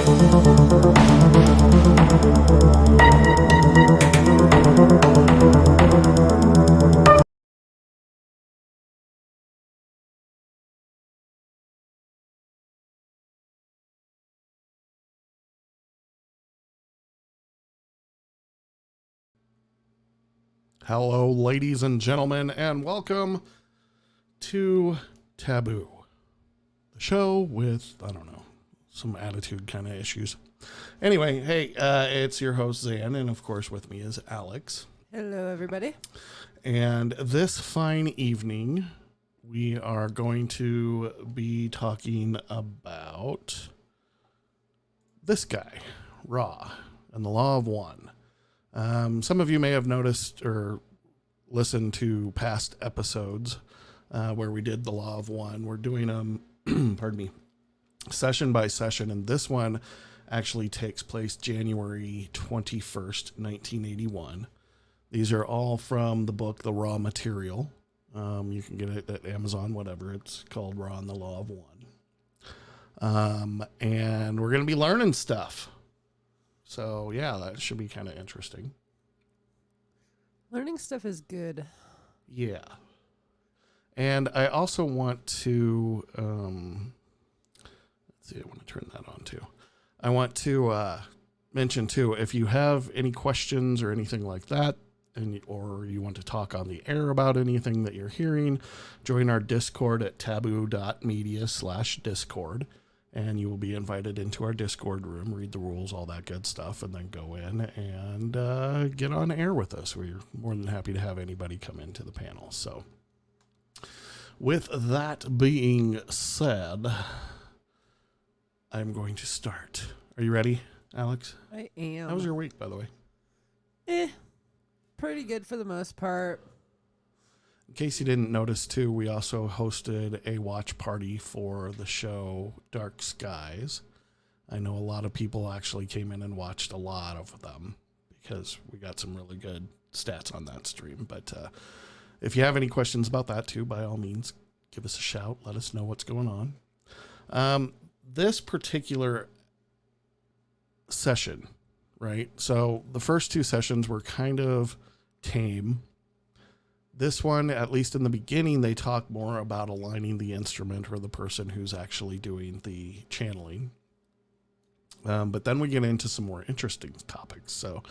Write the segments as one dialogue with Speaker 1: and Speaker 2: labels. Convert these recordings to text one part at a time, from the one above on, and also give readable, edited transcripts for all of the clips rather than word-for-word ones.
Speaker 1: Hello, ladies and gentlemen, and welcome to Taboo, the show with, I don't know, some attitude kind of issues. Anyway, hey, it's your host, Zan, and of course with me is Alex.
Speaker 2: Hello, everybody.
Speaker 1: And this fine evening, we are going to be talking about this guy, Ra, and the Law of One. Some of you may have noticed or listened to past episodes where we did the Law of One. We're doing them, pardon me, session by session, and this one actually takes place January 21st, 1981. These are all from the book, The Raw Material. You can get it at Amazon, whatever. It's called Raw and the Law of One. And we're going to be learning stuff. So, yeah, that should be kind of interesting.
Speaker 2: Learning stuff is good.
Speaker 1: Yeah. And I also want to, let's see, I want to turn that on too. I want to mention too, if you have any questions or anything like that, or you want to talk on the air about anything that you're hearing, join our Discord at taboo.media/Discord. And you will be invited into our Discord room, read the rules, all that good stuff, and then go in and get on air with us. We're more than happy to have anybody come into the panel. So with that being said, I'm going to start. Are you ready, Alex?
Speaker 2: I am.
Speaker 1: How was your week, by the way?
Speaker 2: Pretty good for the most part.
Speaker 1: In case you didn't notice, too, we also hosted a watch party for the show Dark Skies. I know a lot of people actually came in and watched a lot of them because we got some really good stats on that stream. But if you have any questions about that, too, by all means, give us a shout. Let us know what's going on. This particular session, right? So the first two sessions were kind of tame. This one, at least in the beginning, they talk more about aligning the instrument or the person who's actually doing the channeling. But then we get into some more interesting topics. So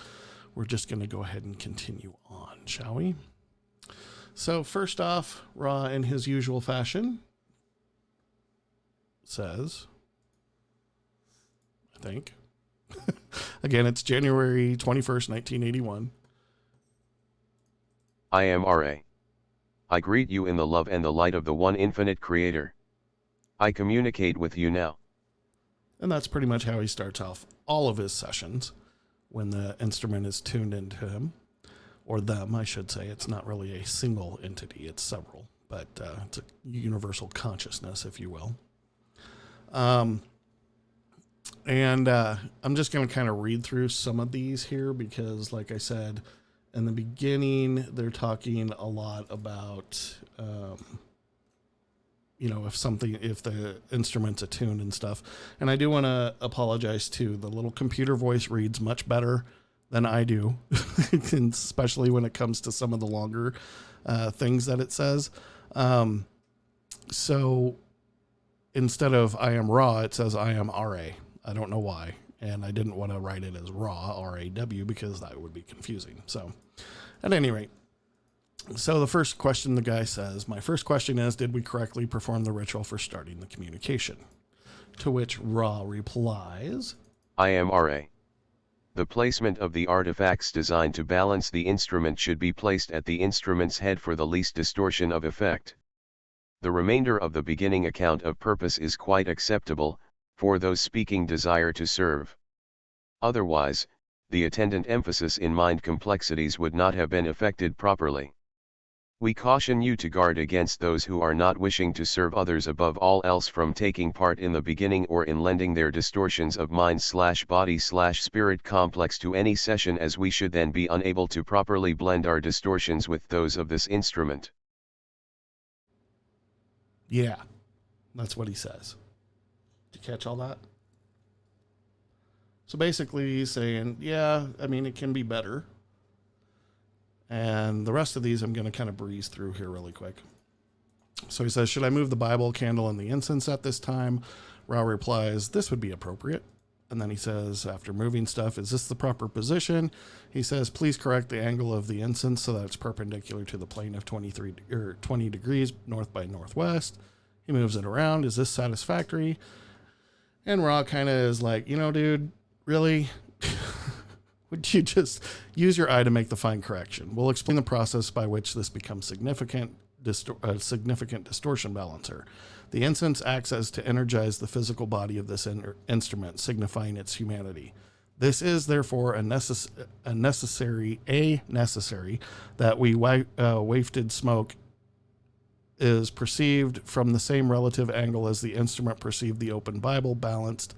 Speaker 1: we're just going to go ahead and continue on, shall we? So first off, Ra, in his usual fashion, says, I think, again, it's January 21st, 1981.
Speaker 3: I am Ra. I greet you in the love and the light of the one infinite creator. I communicate with you now.
Speaker 1: And that's pretty much how he starts off all of his sessions when the instrument is tuned into him, or them, I should say. It's not really a single entity, it's several, but it's a universal consciousness, if you will. I'm just going to kind of read through some of these here because, like I said, in the beginning, they're talking a lot about, if the instrument's attuned and stuff. And I do want to apologize too. The little computer voice reads much better than I do, especially when it comes to some of the longer things that it says. So instead of I am Ra, it says I am RA. I don't know why. And I didn't want to write it as Raw, R-A-W, because that would be confusing. So, at any rate, so the first question the guy says, my first question is, did we correctly perform the ritual for starting the communication? To which Ra replies,
Speaker 3: I am Ra. The placement of the artifacts designed to balance the instrument should be placed at the instrument's head for the least distortion of effect. The remainder of the beginning account of purpose is quite acceptable, for those speaking desire to serve. Otherwise, the attendant emphasis in mind complexities would not have been effected properly. We caution you to guard against those who are not wishing to serve others above all else from taking part in the beginning or in lending their distortions of mind/body/spirit complex to any session, as we should then be unable to properly blend our distortions with those of this instrument.
Speaker 1: Yeah, that's what he says. Did you catch all that? So basically he's saying, yeah, I mean, it can be better. And the rest of these I'm going to kind of breeze through here really quick. So he says, should I move the Bible, candle, and the incense at this time? Ra replies, this would be appropriate. And then he says, after moving stuff, is this the proper position? He says, please correct the angle of the incense so that it's perpendicular to the plane of 20 degrees north by northwest. He moves it around. Is this satisfactory? And Ra kind of is like, dude, really? Would you just use your eye to make the fine correction? We'll explain the process by which this becomes significant distortion balancer. The incense acts as to energize the physical body of this instrument, signifying its humanity. This is therefore necessary that we wafted smoke is perceived from the same relative angle as the instrument perceived the open Bible, balanced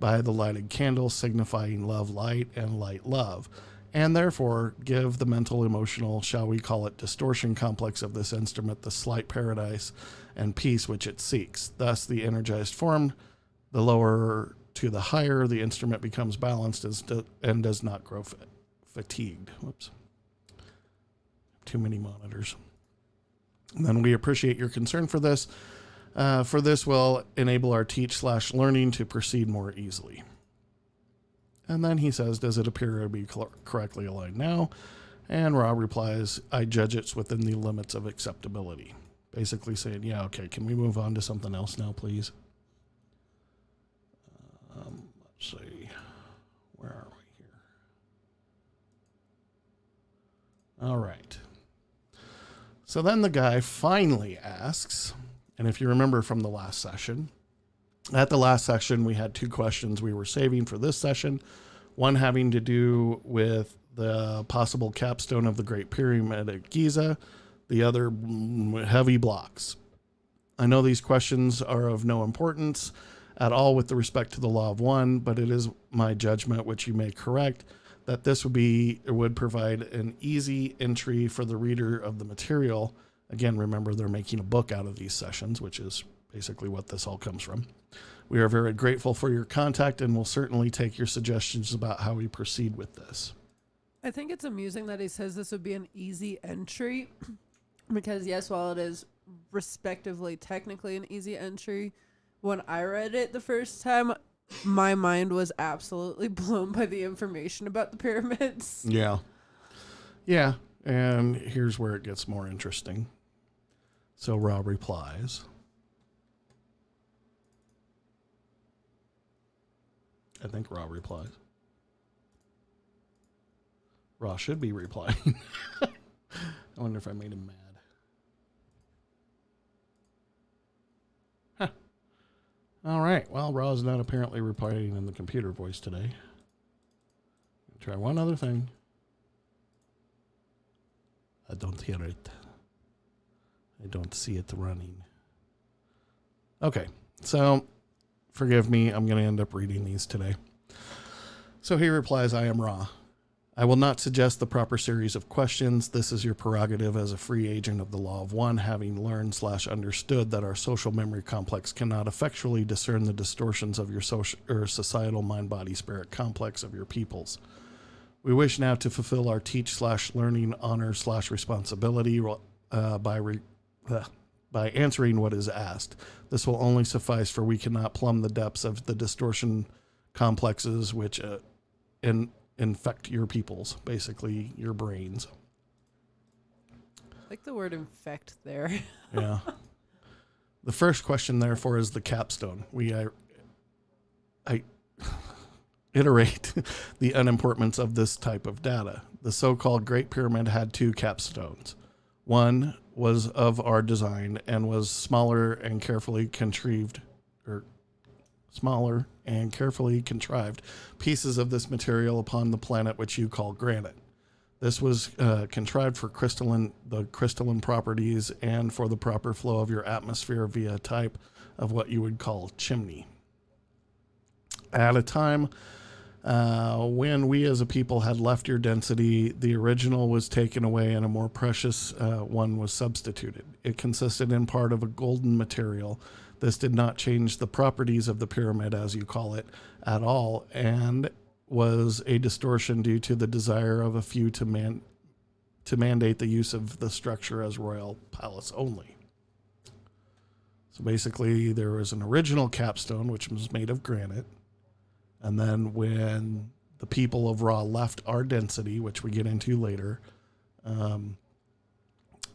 Speaker 1: by the lighted candle, signifying love, light, and light, love, and therefore give the mental, emotional, shall we call it, distortion complex of this instrument the slight paradise and peace which it seeks. Thus, the energized form, the lower to the higher, the instrument becomes balanced and does not grow fatigued. Whoops. Too many monitors. And then we appreciate your concern for this. For this will enable our teach/learning to proceed more easily. And then he says, does it appear to be correctly aligned now? And Ra replies, I judge it's within the limits of acceptability. Basically saying, yeah, okay, can we move on to something else now, please? Let's see. Where are we here? All right. So then the guy finally asks, and if you remember from the last session, at the last session, we had two questions we were saving for this session. One having to do with the possible capstone of the Great Pyramid at Giza, the other heavy blocks. I know these questions are of no importance at all with respect to the law of one, but it is my judgment, which you may correct, that this would provide an easy entry for the reader of the material. Again, remember they're making a book out of these sessions, which is basically what this all comes from. We are very grateful for your contact and will certainly take your suggestions about how we proceed with this.
Speaker 2: I think it's amusing that he says this would be an easy entry because, yes, while it is respectively technically an easy entry, when I read it the first time, my mind was absolutely blown by the information about the pyramids.
Speaker 1: Yeah. Yeah. And here's where it gets more interesting. So Ra replies. I think Ra replies. Ra should be replying. I wonder if I made him mad. Huh. All right. Well, Ra's not apparently replying in the computer voice today. Try one other thing. I don't hear it. I don't see it running. Okay. So, forgive me. I'm going to end up reading these today. So he replies, I am Ra. I will not suggest the proper series of questions. This is your prerogative as a free agent of the law of one, having learned/understood that our social memory complex cannot effectually discern the distortions of your social or societal mind-body-spirit complex of your peoples. We wish now to fulfill our teach/learning honor/responsibility by answering what is asked. This will only suffice, for we cannot plumb the depths of the distortion complexes which infect your peoples, basically your brains.
Speaker 2: I like the word infect there.
Speaker 1: Yeah. The first question, therefore, is the capstone. I iterate the unimportance of this type of data. The so-called Great Pyramid had two capstones. One was of our design and was smaller and carefully contrived pieces of this material upon the planet which you call granite. This was contrived for the crystalline properties and for the proper flow of your atmosphere via a type of what you would call chimney. At a time when we as a people had left your density, the original was taken away and a more precious one was substituted. It consisted in part of a golden material. This did not change the properties of the pyramid, as you call it, at all, and was a distortion due to the desire of a few to mandate the use of the structure as royal palace only. So basically, there was an original capstone, which was made of granite. And then when the people of Ra left our density, which we get into later,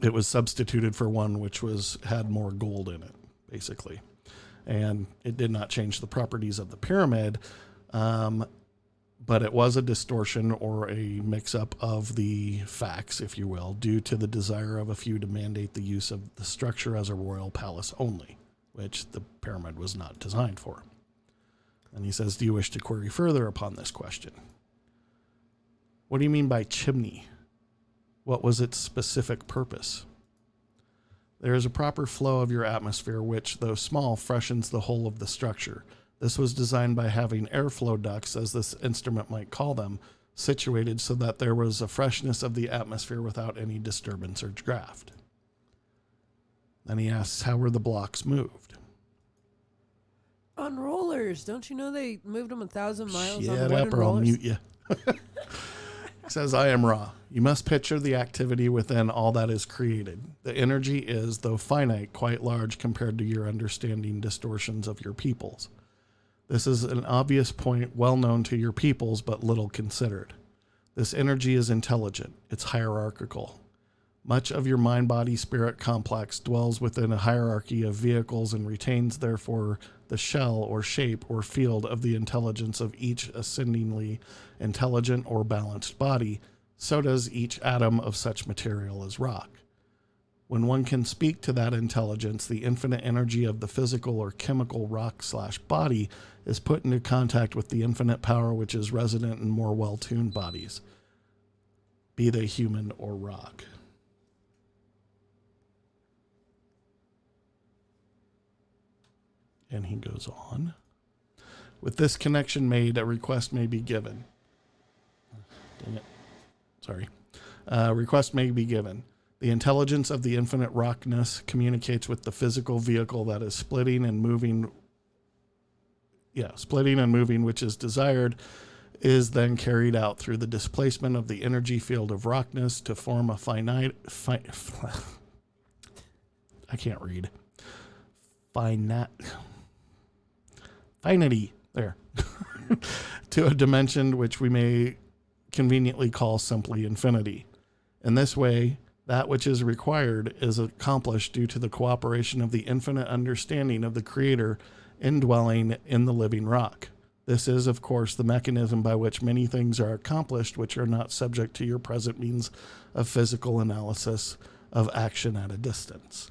Speaker 1: it was substituted for one which had more gold in it, basically. And it did not change the properties of the pyramid, but it was a distortion or a mix-up of the facts, if you will, due to the desire of a few to mandate the use of the structure as a royal palace only, which the pyramid was not designed for. And he says, do you wish to query further upon this question? What do you mean by chimney? What was its specific purpose? There is a proper flow of your atmosphere, which, though small, freshens the whole of the structure. This was designed by having airflow ducts, as this instrument might call them, situated so that there was a freshness of the atmosphere without any disturbance or draft. Then he asks, how were the blocks moved?
Speaker 2: On rollers. Don't you know they moved them 1,000 miles on
Speaker 1: Shut
Speaker 2: wooden
Speaker 1: up or I'll
Speaker 2: rollers?
Speaker 1: mute you. It says, I am Ra. You must picture the activity within all that is created. The energy is, though finite, quite large compared to your understanding distortions of your peoples. This is an obvious point well known to your peoples, but little considered. This energy is intelligent. It's hierarchical. Much of your mind-body-spirit complex dwells within a hierarchy of vehicles and retains, therefore, the shell or shape or field of the intelligence of each ascendingly intelligent or balanced body. So does each atom of such material as rock. When one can speak to that intelligence, the infinite energy of the physical or chemical rock/body is put into contact with the infinite power which is resident in more well-tuned bodies, be they human or rock. And he goes on. With this connection made, a request may be given. Dang it. Sorry. Request may be given. The intelligence of the infinite rockness communicates with the physical vehicle that is splitting and moving, which is desired, is then carried out through the displacement of the energy field of rockness to form a I can't read. Finity, there, to a dimension which we may conveniently call simply infinity. In this way, that which is required is accomplished due to the cooperation of the infinite understanding of the Creator indwelling in the living rock. This is, of course, the mechanism by which many things are accomplished which are not subject to your present means of physical analysis of action at a distance.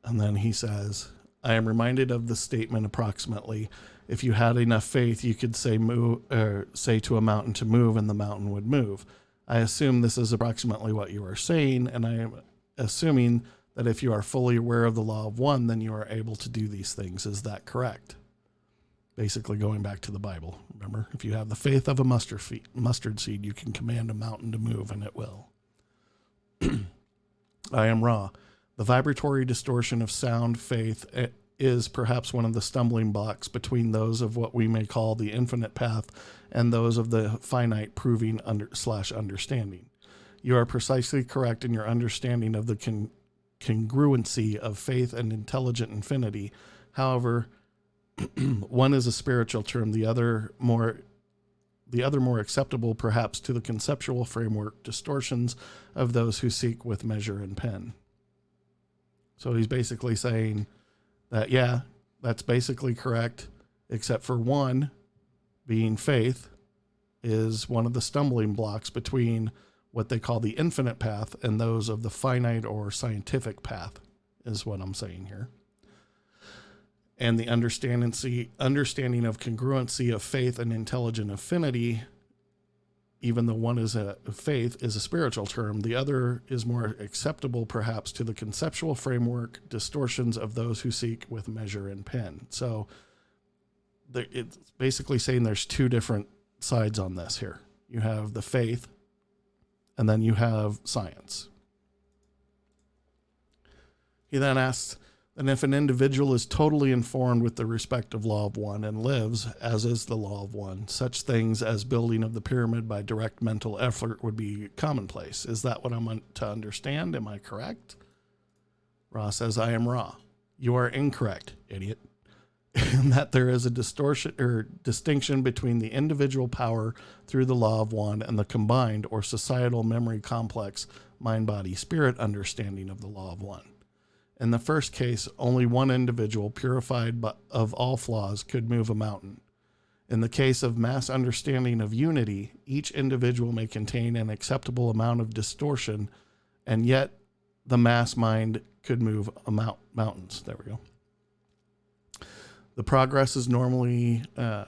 Speaker 1: And then he says, I am reminded of the statement approximately, if you had enough faith, you could say to a mountain to move and the mountain would move. I assume this is approximately what you are saying, and I am assuming that if you are fully aware of the law of one, then you are able to do these things. Is that correct? Basically going back to the Bible. Remember, if you have the faith of a mustard seed, you can command a mountain to move and it will. I am Ra. The vibratory distortion of sound faith is perhaps one of the stumbling blocks between those of what we may call the infinite path and those of the finite proving understanding. You are precisely correct in your understanding of the congruency of faith and intelligent infinity. However, one is a spiritual term, the other more acceptable perhaps to the conceptual framework distortions of those who seek with measure and pen. So he's basically saying that, yeah, that's basically correct, except for one, being faith, is one of the stumbling blocks between what they call the infinite path and those of the finite or scientific path, is what I'm saying here. And the understanding of congruency of faith and intelligent affinity, even though one is a faith, is a spiritual term, the other is more acceptable perhaps to the conceptual framework distortions of those who seek with measure and pen. So it's basically saying there's two different sides on this here. You have the faith, and then you have science. He then asks, And if an individual is totally informed with the respective law of one and lives, as is the law of one, such things as building of the pyramid by direct mental effort would be commonplace. Is that what I'm to understand? Am I correct? Ra says, I am Ra. You are incorrect, idiot. In that there is a distortion or distinction between the individual power through the law of one and the combined or societal memory complex mind, body, spirit understanding of the law of one. In the first case, only one individual purified of all flaws could move a mountain. In the case of mass understanding of unity, each individual may contain an acceptable amount of distortion, and yet the mass mind could move mountains. There we go. The progress is normally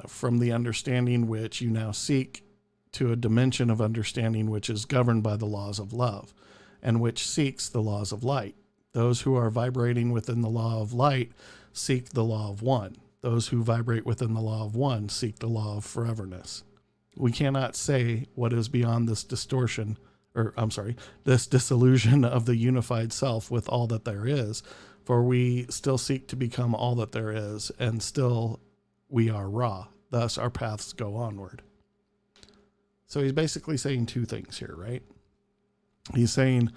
Speaker 1: from the understanding which you now seek to a dimension of understanding which is governed by the laws of love and which seeks the laws of light. Those who are vibrating within the law of light seek the law of one. Those who vibrate within the law of one seek the law of foreverness. We cannot say what is beyond this distortion, this disillusion of the unified self with all that there is, for we still seek to become all that there is, and still we are Ra. Thus our paths go onward. So he's basically saying two things here, right? He's saying,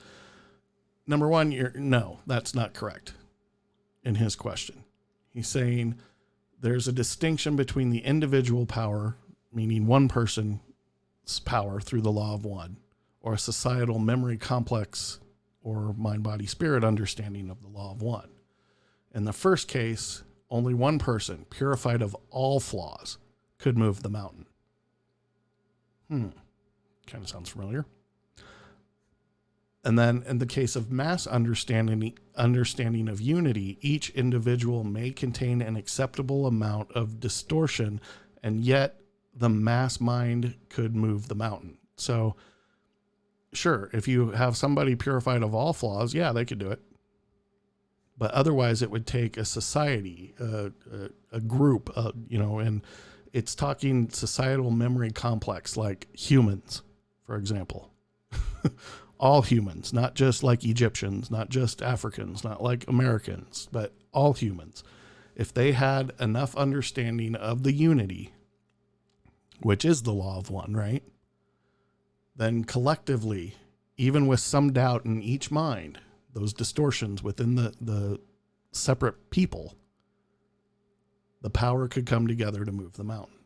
Speaker 1: number one, no, that's not correct in his question. He's saying there's a distinction between the individual power, meaning one person's power through the law of one, or a societal memory complex or mind, body, spirit understanding of the law of one. In the first case, only one person, purified of all flaws, could move the mountain. Kind of sounds familiar. And then in the case of mass understanding of unity, each individual may contain an acceptable amount of distortion, and yet the mass mind could move the mountain. So sure, if you have somebody purified of all flaws, yeah, they could do it. But otherwise it would take a society, a group, and it's talking societal memory complex, like humans, for example. All humans, not just like Egyptians, not just Africans, not like Americans, but all humans. If they had enough understanding of the unity, which is the law of one, right? Then collectively, even with some doubt in each mind, those distortions within the separate people, the power could come together to move the mountain.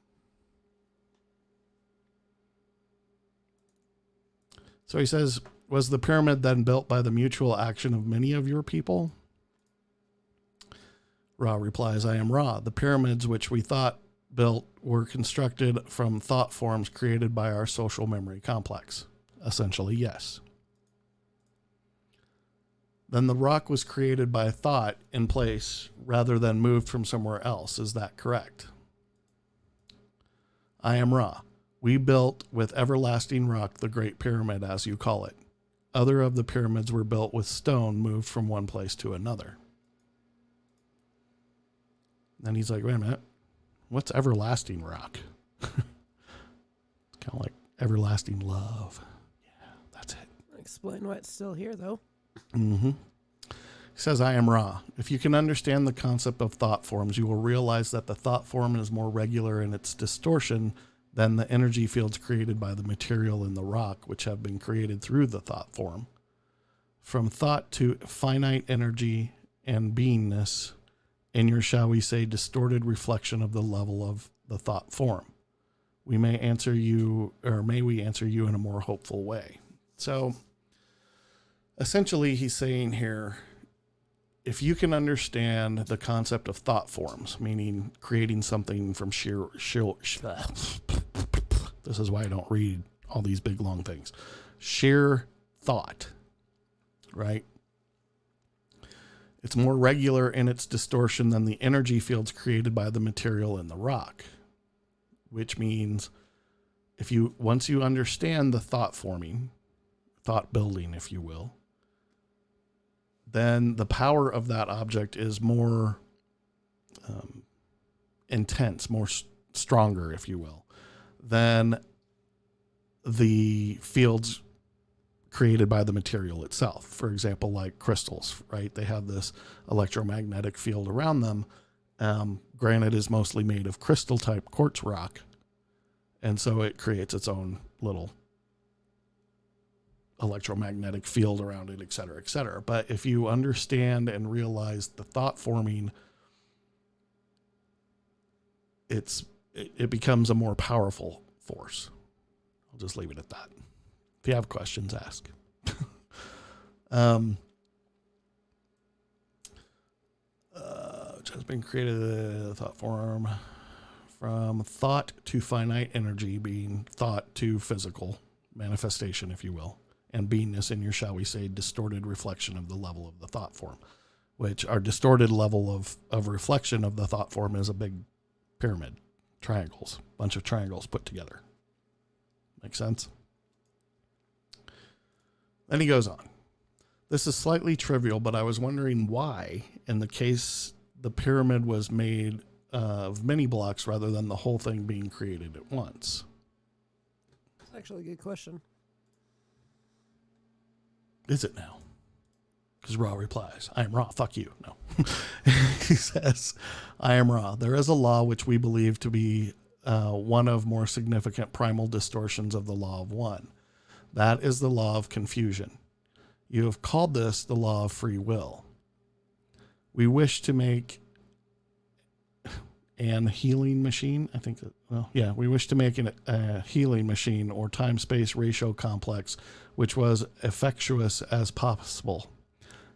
Speaker 1: So he says, was the pyramid then built by the mutual action of many of your people? Ra replies, I am Ra. The pyramids which we thought built were constructed from thought forms created by our social memory complex. Essentially, yes. Then the rock was created by thought in place rather than moved from somewhere else. Is that correct? I am Ra. We built with everlasting rock the Great Pyramid, as you call it. Other of the pyramids were built with stone moved from one place to another. Then he's like, wait a minute. What's everlasting rock? It's kind of like everlasting love. Yeah, that's it.
Speaker 2: Explain why it's still here, though.
Speaker 1: Mm-hmm. He says, I am Ra. If you can understand the concept of thought forms, you will realize that the thought form is more regular in its distortion than the energy fields created by the material in the rock, which have been created through the thought form. From thought to finite energy and beingness in your, shall we say, distorted reflection of the level of the thought form. We may answer you, or may we answer you in a more hopeful way. So essentially he's saying here, if you can understand the concept of thought forms, meaning creating something from sheer this is why I don't read all these big long things. Sheer thought, right? It's more regular in its distortion than the energy fields created by the material in the rock, which means once you understand the thought forming, thought building, if you will, then the power of that object is more intense, more stronger, if you will, than the fields created by the material itself. For example, like crystals, right? They have this electromagnetic field around them. Granite is mostly made of crystal type quartz rock. And so it creates its own little electromagnetic field around it, et cetera, et cetera. But if you understand and realize the thought forming, it becomes a more powerful force. I'll just leave it at that. If you have questions, ask. Which has been created thought form from thought to finite energy, being thought to physical manifestation, if you will, and beingness in your, shall we say, distorted reflection of the level of the thought form, which our distorted level of reflection of the thought form is a big pyramid, triangles, bunch of triangles put together. Make sense? Then he goes on. This is slightly trivial, but I was wondering why, in the case the pyramid was made of many blocks rather than the whole thing being created at once.
Speaker 2: That's actually a good question.
Speaker 1: Is it now? Because Ra replies, I am Ra, fuck you. No. He says, I am Ra. There is a law which we believe to be one of more significant primal distortions of the law of one. That is the law of confusion. You have called this the law of free will. We wish to make an healing machine. I think that, we wish to make a healing machine or time-space ratio complex, which was effectuous as possible.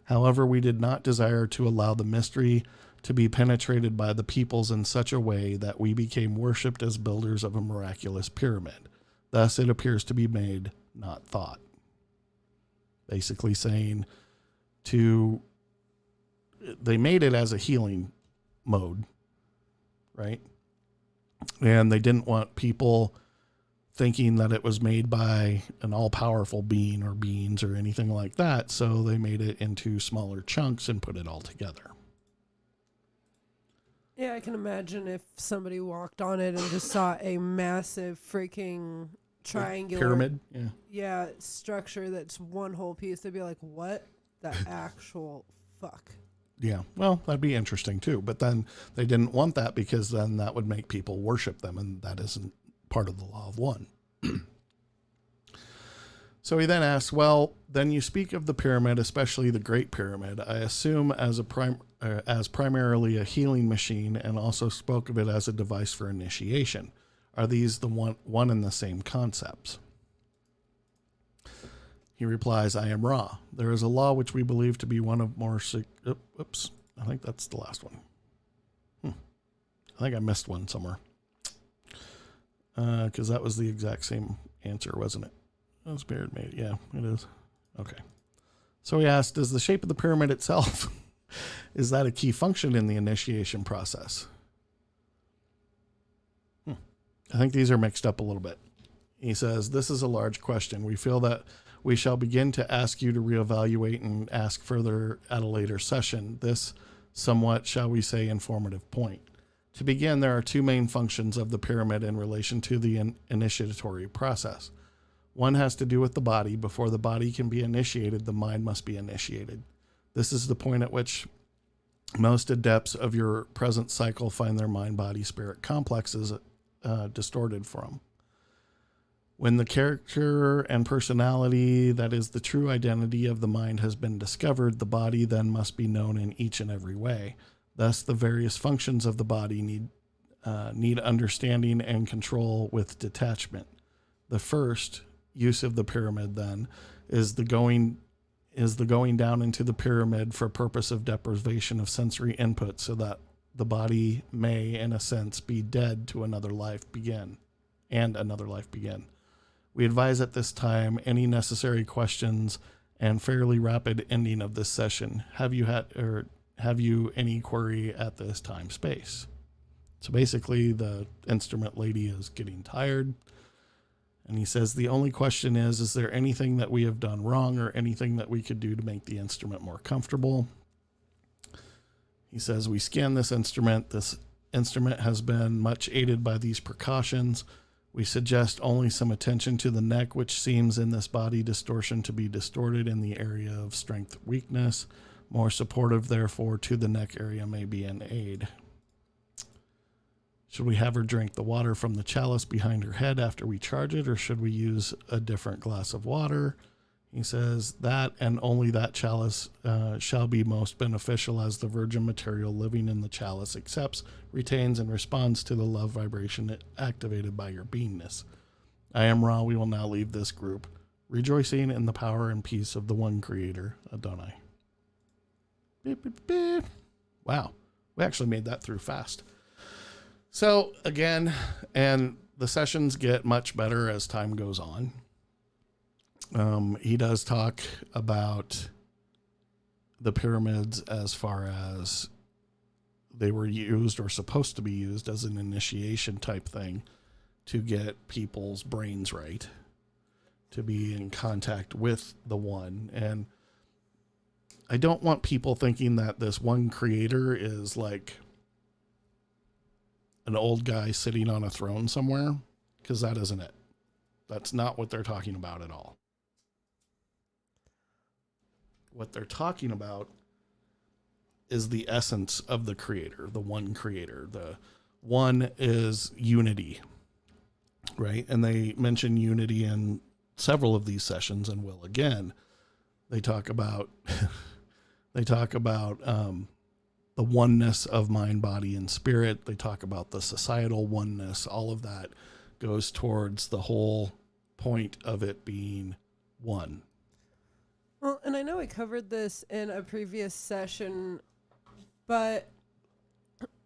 Speaker 1: However, we did not desire to allow the mystery to be penetrated by the peoples in such a way that we became worshipped as builders of a miraculous pyramid. Thus, it appears to be made, not thought. Basically saying they made it as a healing mode, right? And they didn't want people thinking that it was made by an all-powerful being or beings or anything like that. So they made it into smaller chunks and put it all together.
Speaker 2: Yeah, I can imagine if somebody walked on it and just saw a massive freaking triangular
Speaker 1: pyramid.
Speaker 2: Yeah, structure that's one whole piece. They'd be like, what the actual fuck?
Speaker 1: Yeah, well, that'd be interesting too. But then they didn't want that because then that would make people worship them, and that isn't part of the law of one. So he then asks, well, then you speak of the pyramid, especially the Great Pyramid, I assume as primarily a healing machine, and also spoke of it as a device for initiation. Are these the one and the same concepts? He replies, I am Ra. There is a law which we believe to be one of more... Oops, I think that's the last one. I think I missed one somewhere. Because that was the exact same answer, wasn't it? Oh, spirit made. Yeah, it is. Okay. So he asked, does the shape of the pyramid itself, is that a key function in the initiation process? I think these are mixed up a little bit. He says, this is a large question. We feel that we shall begin to ask you to reevaluate and ask further at a later session. This somewhat, shall we say, informative point. To begin, there are two main functions of the pyramid in relation to the initiatory process. One has to do with the body. Before the body can be initiated, the mind must be initiated. This is the point at which most adepts of your present cycle find their mind-body-spirit complexes distorted from. When the character and personality, that is the true identity of the mind, has been discovered, the body then must be known in each and every way. Thus, the various functions of the body need understanding and control with detachment. The first use of the pyramid, then, is the going down into the pyramid for purpose of deprivation of sensory input, so that the body may, in a sense, be dead to another life begin. We advise at this time any necessary questions and fairly rapid ending of this session. Have you any query at this time space? So basically the instrument lady is getting tired, and he says the only question is there anything that we have done wrong or anything that we could do to make the instrument more comfortable? He says, we scan this instrument. This instrument has been much aided by these precautions. We suggest only some attention to the neck, which seems in this body distortion to be distorted in the area of strength weakness. More supportive, therefore, to the neck area may be an aid. Should we have her drink the water from the chalice behind her head after we charge it, or should we use a different glass of water? He says that and only that chalice shall be most beneficial, as the virgin material living in the chalice accepts, retains, and responds to the love vibration activated by your beingness. I am Ra. We will now leave this group, rejoicing in the power and peace of the one Creator, Adonai. Beep, beep, beep. Wow. We actually made that through fast. So again, and the sessions get much better as time goes on. He does talk about the pyramids as far as they were used or supposed to be used as an initiation type thing to get people's brains right, to be in contact with the one. And I don't want people thinking that this one creator is like an old guy sitting on a throne somewhere, because that isn't it. That's not what they're talking about at all. What they're talking about is the essence of the creator, the one creator. The one is unity, right? And they mention unity in several of these sessions and will again. They talk about the oneness of mind, body, and spirit. They talk about the societal oneness. All of that goes towards the whole point of it being one.
Speaker 2: Well, and I know we covered this in a previous session, but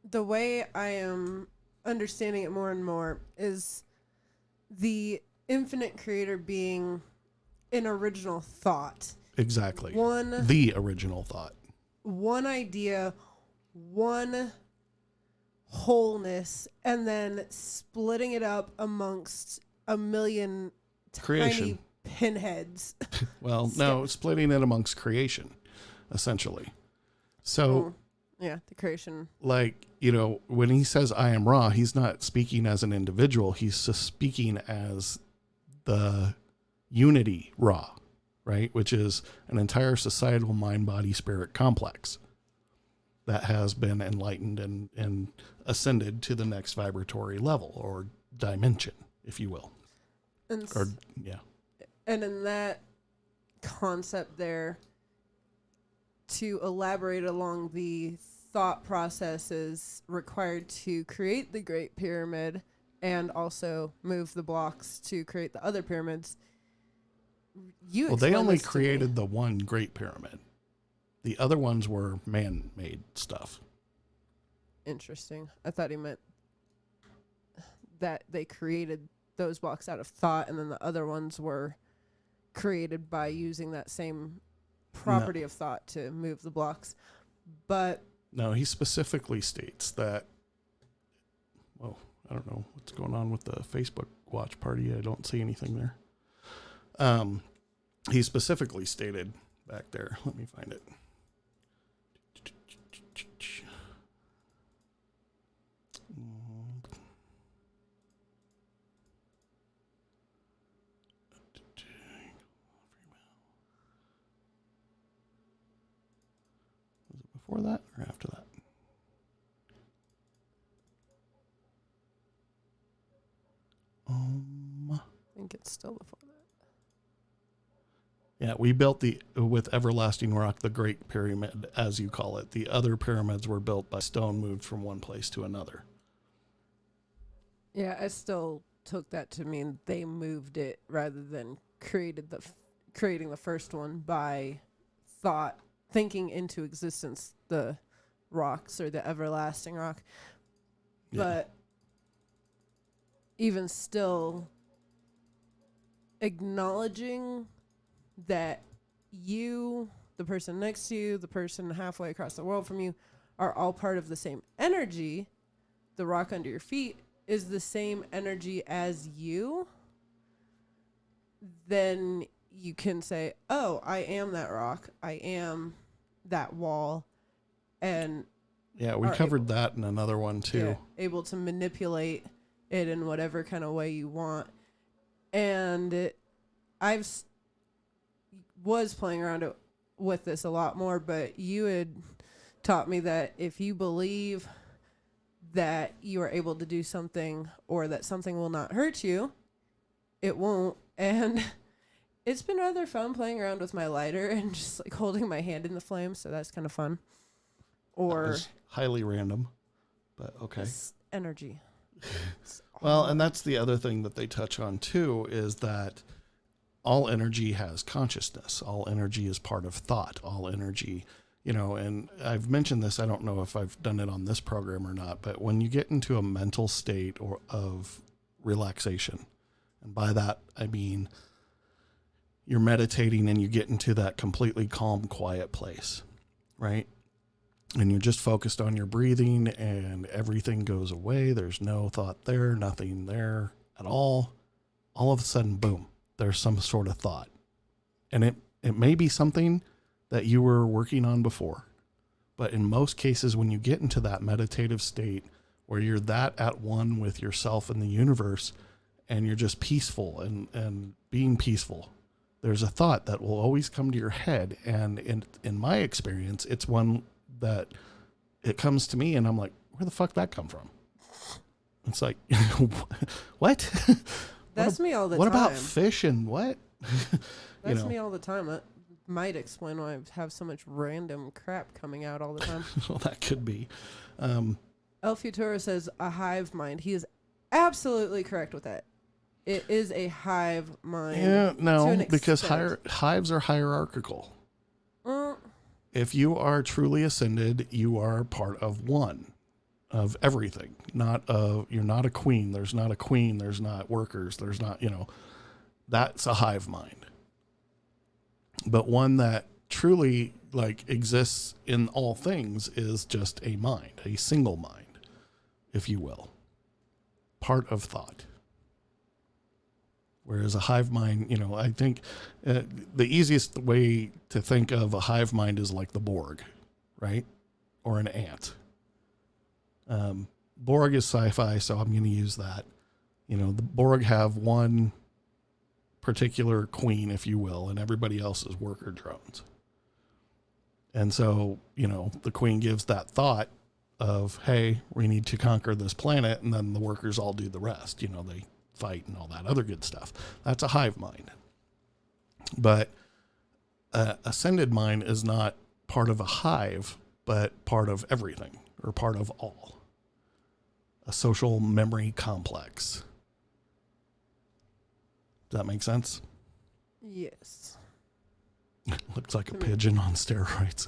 Speaker 2: the way I am understanding it more and more is the infinite creator being an original thought.
Speaker 1: Exactly. The original thought.
Speaker 2: One idea, one wholeness, and then splitting it up amongst a million tiny pinheads.
Speaker 1: Well, no, splitting it amongst creation, essentially. So,
Speaker 2: yeah, the creation.
Speaker 1: Like, you know, when he says I am Ra, he's not speaking as an individual. He's just speaking as the unity Ra, right? Which is an entire societal mind, body, spirit complex that has been enlightened and ascended to the next vibratory level or dimension, if you will.
Speaker 2: And in that concept there, to elaborate along the thought processes required to create the Great Pyramid and also move the blocks to create the other pyramids.
Speaker 1: They only created the one Great Pyramid. The other ones were man-made stuff.
Speaker 2: Interesting. I thought he meant that they created those blocks out of thought, and then the other ones were created by using that same property of thought to move the blocks. But
Speaker 1: no, he specifically states that, well, I don't know what's going on with the Facebook watch party. I don't see anything there. He specifically stated back there, let me find it. Before that or after that?
Speaker 2: I think it's still before that.
Speaker 1: Yeah, we built with everlasting rock, the Great Pyramid, as you call it. The other pyramids were built by stone moved from one place to another.
Speaker 2: Yeah, I still took that to mean they moved it rather than creating the first one by thinking into existence the rocks or the everlasting rock.
Speaker 1: Yeah.
Speaker 2: But even still, acknowledging that you, the person next to you, the person halfway across the world from you, are all part of the same energy. The rock under your feet is the same energy as you. Then you can say, oh, I am that rock. I am that wall. And
Speaker 1: yeah, we covered that in another one too.
Speaker 2: Yeah, able to manipulate it in whatever kind of way you want. And was playing around with this a lot more, but you had taught me that if you believe that you are able to do something or that something will not hurt you, it won't. And it's been rather fun playing around with my lighter and just like holding my hand in the flame, so that's kind of fun. Or
Speaker 1: That was highly random, but okay.
Speaker 2: It's energy.
Speaker 1: Well, and that's the other thing that they touch on too, is that all energy has consciousness. All energy is part of thought. All energy, and I've mentioned this, I don't know if I've done it on this program or not, but when you get into a mental state or of relaxation, and by that I mean you're meditating and you get into that completely calm, quiet place, right? And you're just focused on your breathing and everything goes away. There's no thought there, nothing there at all. All of a sudden, boom, there's some sort of thought. And it may be something that you were working on before. But in most cases, when you get into that meditative state where you're that at one with yourself and the universe, and you're just peaceful and being peaceful, there's a thought that will always come to your head. And in my experience, it's one that it comes to me and I'm like, where the fuck that come from? It's like, what?
Speaker 2: That's me all the time.
Speaker 1: What about fish and what?
Speaker 2: That's me all the time. That might explain why I have so much random crap coming out all the time.
Speaker 1: Well, that could be.
Speaker 2: El Futuro says a hive mind. He is absolutely correct with that. It is a hive mind.
Speaker 1: Yeah, no, because
Speaker 2: extent.
Speaker 1: hives are hierarchical. If you are truly ascended, you are part of one, of everything. You're not a queen. There's not a queen. There's not workers. There's not, that's a hive mind. But one that truly exists in all things is just a mind, a single mind, if you will. Part of thought. Whereas a hive mind, I think the easiest way to think of a hive mind is like the Borg, right? Or an ant. Borg is sci-fi, so I'm going to use that. The Borg have one particular queen, if you will, and everybody else is worker drones. And so, the queen gives that thought of, hey, we need to conquer this planet, and then the workers all do the rest. They fight and all that other good stuff. That's a hive mind. But ascended mind is not part of a hive, but part of everything, or part of all. A social memory complex. Does that make sense?
Speaker 2: Yes.
Speaker 1: Looks like a pigeon on steroids.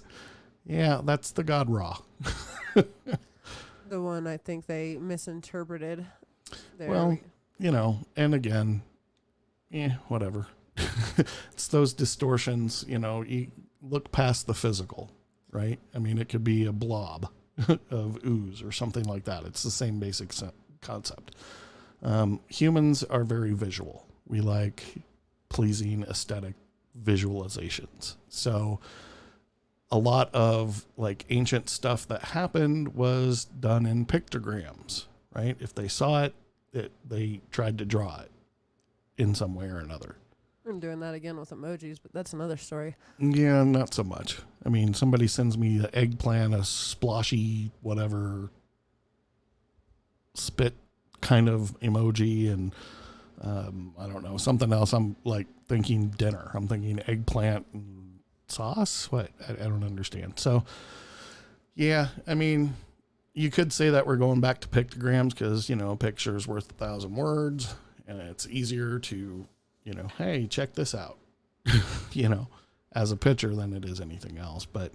Speaker 1: Yeah, that's the god Ra.
Speaker 2: The one I think they misinterpreted. There.
Speaker 1: Well, and again, whatever. It's those distortions, you look past the physical, right? I mean, it could be a blob of ooze or something like that. It's the same basic concept. Humans are very visual. We like pleasing aesthetic visualizations. So a lot of ancient stuff that happened was done in pictograms, right? If they saw it, they tried to draw it in some way or another.
Speaker 2: I'm doing that again with emojis, but that's another story.
Speaker 1: Yeah, not so much. I mean, somebody sends me the eggplant, a sploshy, whatever, spit kind of emoji, and I don't know, something else. I'm thinking dinner. I'm thinking eggplant and sauce. What? I don't understand. So, yeah, I mean, you could say that we're going back to pictograms because, a picture is worth 1,000 words, and it's easier to, hey, check this out, as a picture than it is anything else. But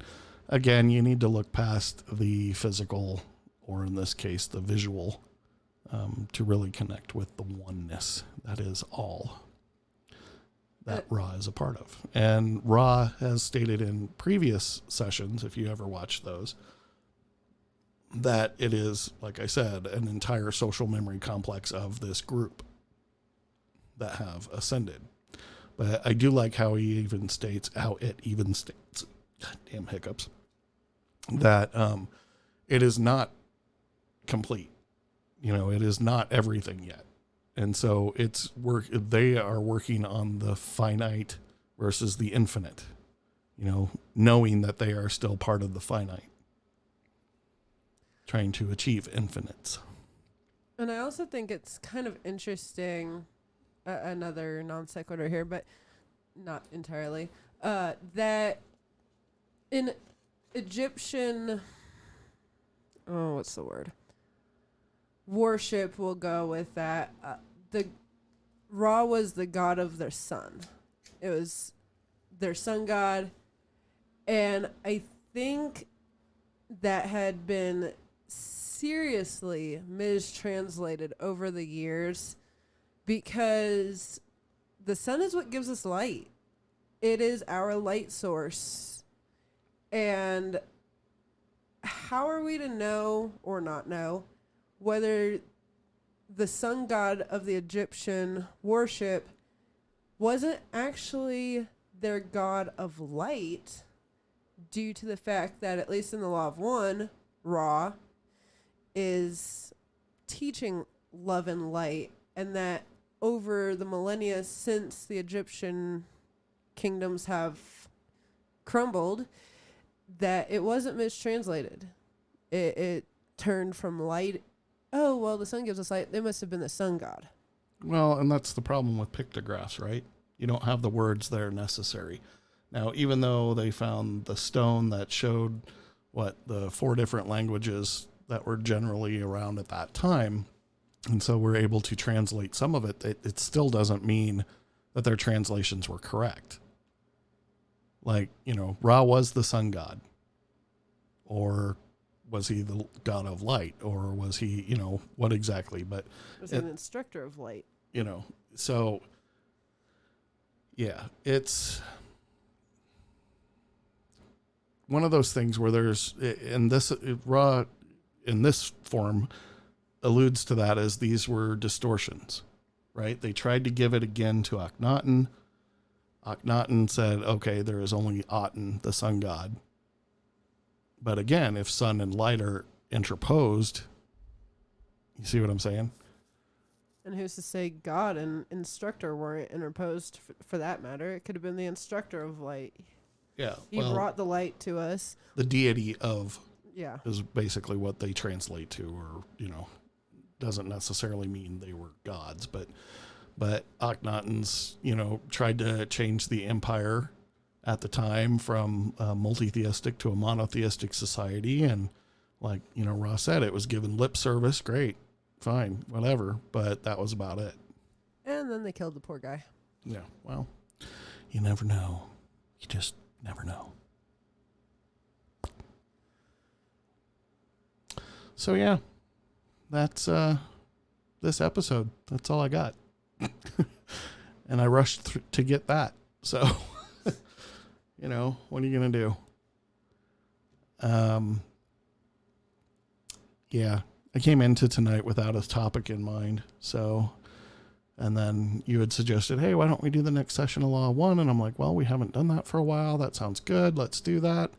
Speaker 1: again, you need to look past the physical, or in this case, the visual, to really connect with the oneness that is all that Ra is a part of. And Ra has stated in previous sessions, if you ever watch those, that it is, like I said, an entire social memory complex of this group that have ascended. But I do like how it even states, goddamn hiccups, that it is not complete. it is not everything yet. And so they are working on the finite versus the infinite, knowing that they are still part of the finite, trying to achieve infinites.
Speaker 2: And I also think it's kind of interesting, another non sequitur here, but not entirely, that in Egyptian, what's the word? Worship, will go with that. The Ra was the god of their sun. It was their sun god. And I think that had been seriously mistranslated over the years, because the sun is what gives us light. It is our light source. And how are we to know or not know whether the sun god of the Egyptian worship wasn't actually their god of light, due to the fact that, at least in the Law of One, Ra is teaching love and light, and that over the millennia since the Egyptian kingdoms have crumbled, that it wasn't mistranslated. It turned from light. Oh, well, the sun gives us light. They must have been the sun god.
Speaker 1: Well, and that's the problem with pictographs, right? You don't have the words there necessary. Now, even though they found the stone that showed the 4 different languages that were generally around at that time, and so we're able to translate some of it, it still doesn't mean that their translations were correct. Like, Ra was the sun god, or was he the god of light, or was he, what exactly? But
Speaker 2: was an instructor of light.
Speaker 1: So yeah, it's one of those things where there's, Ra in this form alludes to that as these were distortions, right? They tried to give it again to Akhenaten. Akhenaten said, okay, there is only Aten, the sun god. But again, if sun and light are interposed, you see what I'm saying?
Speaker 2: And who's to say God and instructor weren't interposed for that matter? It could have been the instructor of light.
Speaker 1: Yeah.
Speaker 2: He brought the light to us.
Speaker 1: The deity of
Speaker 2: Yeah.
Speaker 1: is basically what they translate to, or, doesn't necessarily mean they were gods, but Akhenaten's, tried to change the empire at the time from a multi-theistic to a monotheistic society. And like, Ra said, it was given lip service. Great, fine, whatever. But that was about it.
Speaker 2: And then they killed the poor guy.
Speaker 1: Yeah. Well, you never know. You just never know. So yeah, that's this episode. That's all I got. And I rushed to get that. So, what are you going to do? Yeah, I came into tonight without a topic in mind. So, and then you had suggested, hey, why don't we do the next session of Law 1? And I'm like, well, we haven't done that for a while. That sounds good. Let's do that.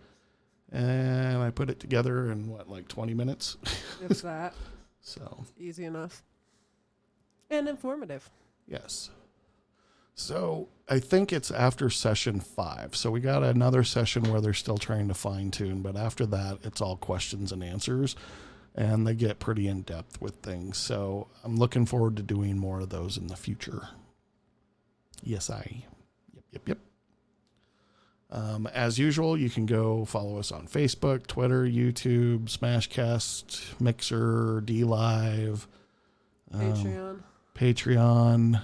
Speaker 1: And I put it together in 20 minutes?
Speaker 2: If that.
Speaker 1: So
Speaker 2: it's easy enough. And informative.
Speaker 1: Yes. So I think it's after session 5. So we got another session where they're still trying to fine tune, but after that, it's all questions and answers, and they get pretty in depth with things. So I'm looking forward to doing more of those in the future. Yes, Yep. As usual, you can go follow us on Facebook, Twitter, YouTube, Smashcast, Mixer, DLive, Patreon,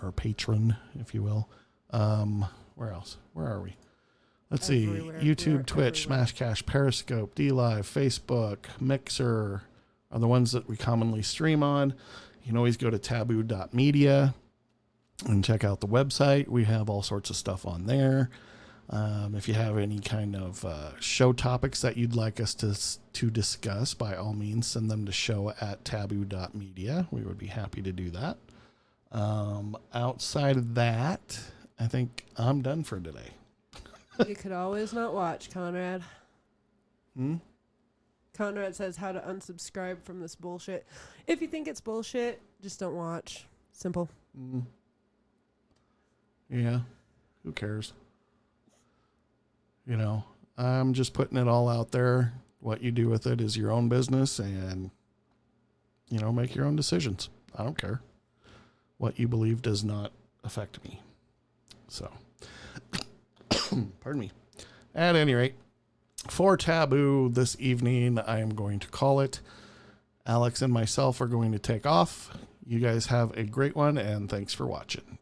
Speaker 1: or patron, if you will. Where else? Where are we? Let's
Speaker 2: Everywhere.
Speaker 1: see. YouTube,
Speaker 2: We're
Speaker 1: Twitch,
Speaker 2: everywhere.
Speaker 1: Smashcast, Periscope, DLive, Facebook, Mixer are the ones that we commonly stream on. You can always go to taboo.media and check out the website. We have all sorts of stuff on there. If you have any kind of show topics that you'd like us to discuss, by all means, send them to show@taboo.media. We would be happy to do that. Outside of that, I think I'm done for today.
Speaker 2: You could always not watch, Conrad. Conrad says how to unsubscribe from this bullshit. If you think it's bullshit, just don't watch. Simple.
Speaker 1: Yeah. Who cares? You know, I'm just putting it all out there. What you do with it is your own business, and, you know, make your own decisions. I don't care. What you believe does not affect me. So, pardon me. At any rate, for Taboo this evening, I am going to call it. Alex and myself are going to take off. You guys have a great one, and thanks for watching.